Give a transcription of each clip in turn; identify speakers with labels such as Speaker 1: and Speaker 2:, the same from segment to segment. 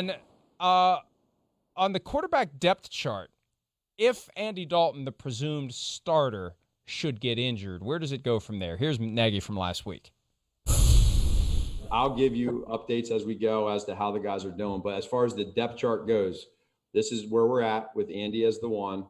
Speaker 1: then on the quarterback depth chart, if Andy Dalton, the presumed starter, should get injured, where does it go from there? Here's Nagy from last week.
Speaker 2: I'll give you updates as we go as to how the guys are doing. But as far as the depth chart goes, this is where we're at with Andy as the 1,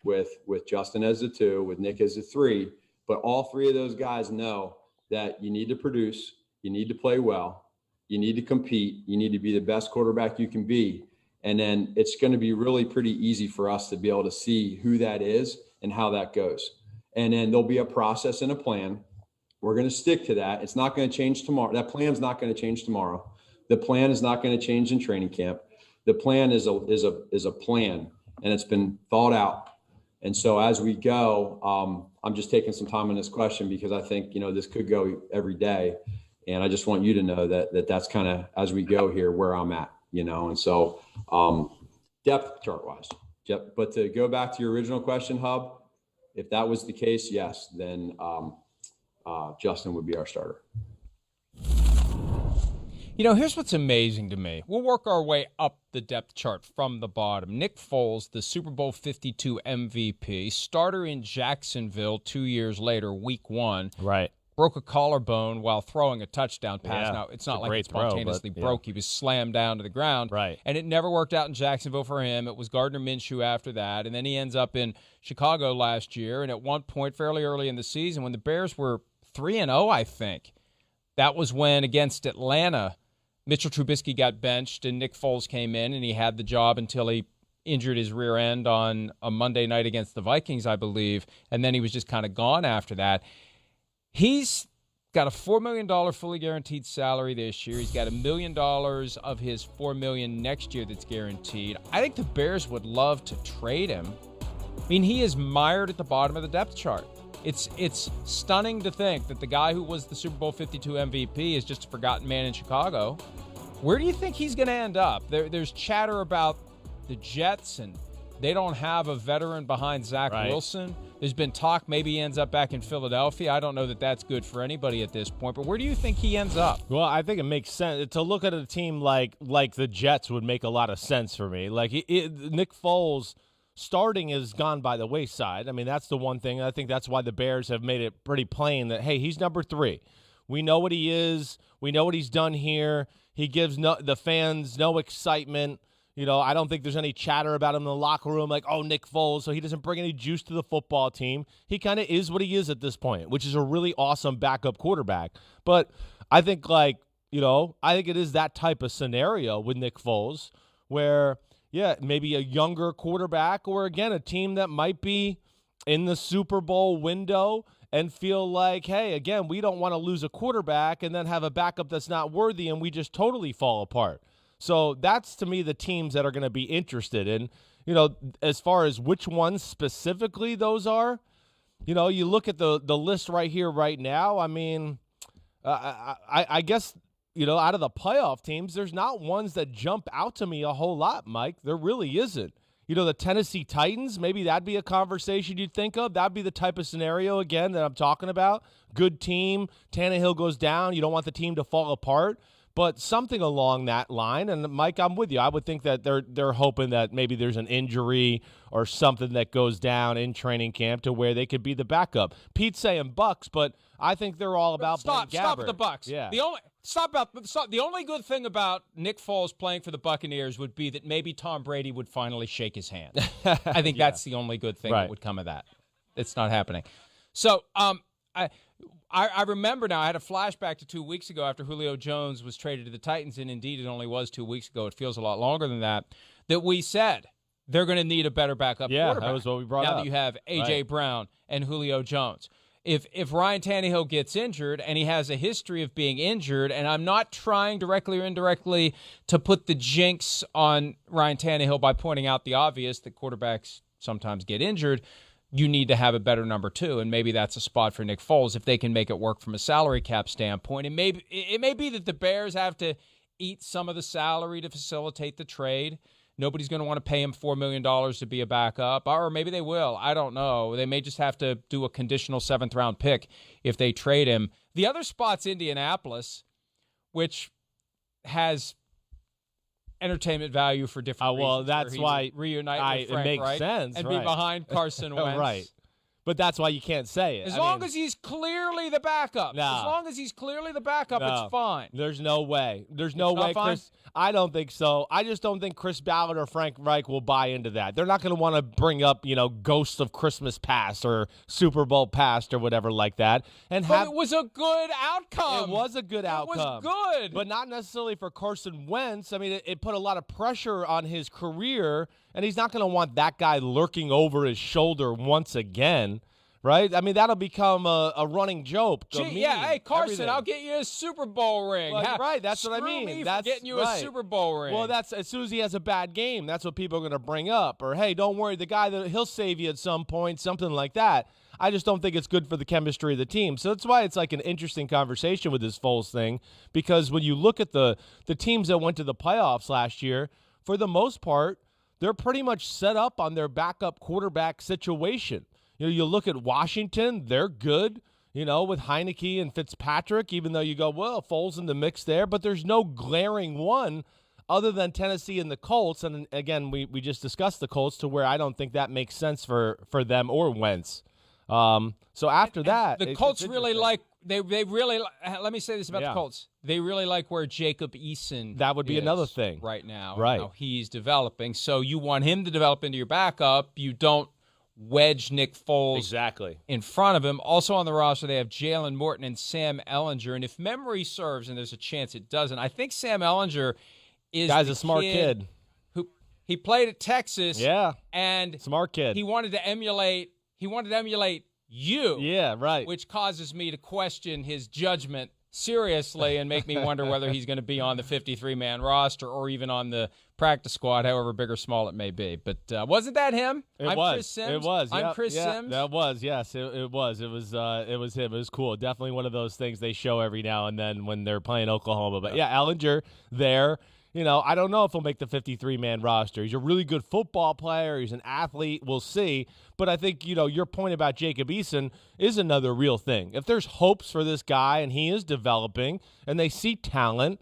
Speaker 2: with Justin as the 2, with Nick as the 3. But all 3 of those guys know that you need to produce, you need to play well, you need to compete, you need to be the best quarterback you can be. And then it's going to be really pretty easy for us to be able to see who that is and how that goes. And then there'll be a process and a plan. We're going to stick to that. It's not going to change tomorrow. That plan's not going to change tomorrow. The plan is not going to change in training camp. The plan is a plan, and it's been thought out. And so as we go, I'm just taking some time on this question because I think, this could go every day. And I just want you to know that's kind of, as we go here, where I'm at, And so depth chart wise. Yep. But to go back to your original question, Hub, if that was the case, yes, then Justin would be our starter.
Speaker 1: Here's what's amazing to me. We'll work our way up the depth chart from the bottom. Nick Foles, the Super Bowl 52 MVP, starter in Jacksonville 2 years later, week 1.
Speaker 3: Right.
Speaker 1: Broke a collarbone while throwing a touchdown pass.
Speaker 3: Yeah,
Speaker 1: now, it's not like it
Speaker 3: throw,
Speaker 1: spontaneously broke. He was slammed down to the ground.
Speaker 3: Right.
Speaker 1: And it never worked out in Jacksonville for him. It was Gardner Minshew after that. And then he ends up in Chicago last year. And at one point, fairly early in the season, when the Bears were 3-0, I think, that was when, against Atlanta, Mitchell Trubisky got benched and Nick Foles came in, and he had the job until he injured his rear end on a Monday night against the Vikings, I believe. And then he was just kind of gone after that. He's got a $4 million fully guaranteed salary this year. He's got $1 million of his $4 million next year that's guaranteed. I think the Bears would love to trade him. I mean, he is mired at the bottom of the depth chart. It's stunning to think that the guy who was the Super Bowl 52 MVP is just a forgotten man in Chicago. Where do you think he's going to end up? There's chatter about the Jets, and they don't have a veteran behind Zach Wilson. There's been talk maybe he ends up back in Philadelphia. I don't know that that's good for anybody at this point, but where do you think he ends up?
Speaker 3: Well, I think it makes sense. To look at a team like the Jets would make a lot of sense for me. Like Nick Foles starting has gone by the wayside. I mean, that's the one thing. I think that's why the Bears have made it pretty plain that, hey, he's number 3. We know what he is. We know what he's done here. He gives the fans no excitement. I don't think there's any chatter about him in the locker room like, oh, Nick Foles, so he doesn't bring any juice to the football team. He kind of is what he is at this point, which is a really awesome backup quarterback. But I think I think it is that type of scenario with Nick Foles where, yeah, maybe a younger quarterback or, again, a team that might be in the Super Bowl window and feel like, hey, again, we don't want to lose a quarterback and then have a backup that's not worthy and we just totally fall apart. So that's, to me, the teams that are going to be interested in, as far as which ones specifically those are, you look at the list right here, right now. I mean, I guess, out of the playoff teams, there's not ones that jump out to me a whole lot, Mike. There really isn't. The Tennessee Titans, maybe that'd be a conversation you'd think of. That'd be the type of scenario, again, that I'm talking about. Good team. Tannehill goes down. You don't want the team to fall apart. But something along that line, and Mike, I'm with you. I would think that they're hoping that maybe there's an injury or something that goes down in training camp to where they could be the backup. Pete's saying Bucks, but I think they're all about
Speaker 1: Stop at the Bucks.
Speaker 3: Yeah.
Speaker 1: The only good thing about Nick Foles playing for the Buccaneers would be that maybe Tom Brady would finally shake his hand. I think that's the only good thing that would come of that. It's not happening. So, I remember now, I had a flashback to 2 weeks ago after Julio Jones was traded to the Titans, and indeed it only was 2 weeks ago. It feels a lot longer than that we said they're going to need a better backup quarterback.
Speaker 3: That was what we brought up.
Speaker 1: Now that you have A.J. Brown and Julio Jones. If Ryan Tannehill gets injured, and he has a history of being injured, and I'm not trying directly or indirectly to put the jinx on Ryan Tannehill by pointing out the obvious that quarterbacks sometimes get injured, you need to have a better number 2, and maybe that's a spot for Nick Foles if they can make it work from a salary cap standpoint. And it may be that the Bears have to eat some of the salary to facilitate the trade. Nobody's going to want to pay him $4 million to be a backup, or maybe they will. I don't know. They may just have to do a conditional 7th-round pick if they trade him. The other spot's Indianapolis, which has entertainment value for different
Speaker 3: well,
Speaker 1: reasons.
Speaker 3: that's why
Speaker 1: reunite with Frank
Speaker 3: it makes
Speaker 1: Reich
Speaker 3: sense,
Speaker 1: and
Speaker 3: right.
Speaker 1: be behind Carson Wentz.
Speaker 3: Right. But that's why you can't say it.
Speaker 1: As long as he's clearly the backup.
Speaker 3: Nah.
Speaker 1: As long as he's clearly the backup,
Speaker 3: No.
Speaker 1: it's fine.
Speaker 3: There's no way. There's no way,
Speaker 1: fine?
Speaker 3: Chris. I don't think so. I just don't think Chris Ballard or Frank Reich will buy into that. They're not going to want to bring up, Ghosts of Christmas Past or Super Bowl Past or whatever like that.
Speaker 1: But it was a good outcome.
Speaker 3: It was a good outcome.
Speaker 1: It was good.
Speaker 3: But not necessarily for Carson Wentz. I mean, it put a lot of pressure on his career, and he's not going to want that guy lurking over his shoulder once again. Right? I mean, that'll become a running joke.
Speaker 1: Hey, Carson,
Speaker 3: everything.
Speaker 1: I'll get you a Super Bowl ring.
Speaker 3: Well, right, that's what I
Speaker 1: Screw
Speaker 3: mean.
Speaker 1: me
Speaker 3: That's
Speaker 1: for getting you
Speaker 3: right.
Speaker 1: a Super Bowl ring.
Speaker 3: Well, that's as soon as he has a bad game, that's what people are going to bring up. Or, hey, don't worry, the guy he'll save you at some point, something like that. I just don't think it's good for the chemistry of the team. So that's why it's like an interesting conversation with this Foles thing, because when you look at the teams that went to the playoffs last year, for the most part, they're pretty much set up on their backup quarterback situation. You look at Washington, they're good, with Heineke and Fitzpatrick, even though you go, well, Foles in the mix there, but there's no glaring one other than Tennessee and the Colts. And again, we just discussed the Colts, to where I don't think that makes sense for them or Wentz. So after that,
Speaker 1: the Colts really like they really let me say this about the Colts. They really like where Jacob Eason
Speaker 3: that would be another thing
Speaker 1: right now.
Speaker 3: Right.
Speaker 1: How he's developing. So you want him to develop into your backup. You don't wedge Nick Foles
Speaker 3: exactly
Speaker 1: in front of him. Also on the roster, they have Jalen Morton and Sam Ehlinger. And if memory serves, and there's a chance it doesn't, I think Sam Ehlinger is
Speaker 3: a smart kid
Speaker 1: who he played at Texas.
Speaker 3: Yeah,
Speaker 1: and
Speaker 3: smart kid.
Speaker 1: He wanted to emulate you.
Speaker 3: Yeah, right.
Speaker 1: Which causes me to question his judgment seriously and make me wonder whether he's going to be on the 53-man roster or even on the practice squad, however big or small it may be. But wasn't that him? Chris Simms.
Speaker 3: It was.
Speaker 1: I'm Chris Simms.
Speaker 3: That was. Yes, it was. It was him. It was cool. Definitely one of those things they show every now and then when they're playing Oklahoma. But yeah, Ehlinger there. I don't know if he'll make the 53-man roster. He's a really good football player. He's an athlete. We'll see. But I think, your point about Jacob Eason is another real thing. If there's hopes for this guy and he is developing and they see talent,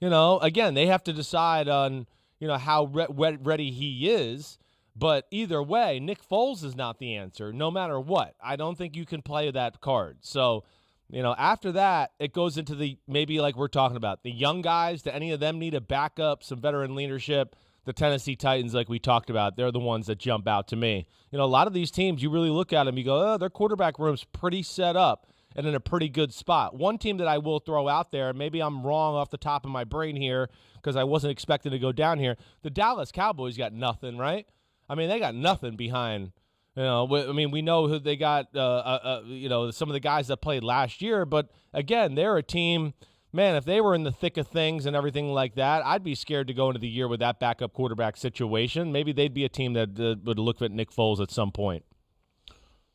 Speaker 3: again, they have to decide on, how ready he is. But either way, Nick Foles is not the answer, no matter what. I don't think you can play that card. So, after that, it goes into the maybe like we're talking about. The young guys, do any of them need a backup, some veteran leadership? The Tennessee Titans, like we talked about, they're the ones that jump out to me. A lot of these teams, you really look at them, you go, oh, their quarterback room's pretty set up and in a pretty good spot. One team that I will throw out there, maybe I'm wrong off the top of my brain here because I wasn't expecting to go down here, the Dallas Cowboys got nothing, right? I mean, they got nothing behind. We know who they got, some of the guys that played last year. But, again, they're a team, man, if they were in the thick of things and everything like that, I'd be scared to go into the year with that backup quarterback situation. Maybe they'd be a team that would look at Nick Foles at some point.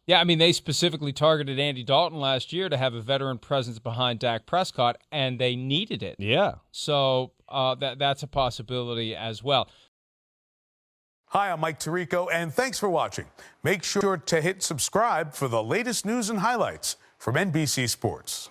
Speaker 1: Yeah, they specifically targeted Andy Dalton last year to have a veteran presence behind Dak Prescott, and they needed it.
Speaker 3: Yeah.
Speaker 1: So that's a possibility as well.
Speaker 4: Hi, I'm Mike Tirico, and thanks for watching. Make sure to hit subscribe for the latest news and highlights from NBC Sports.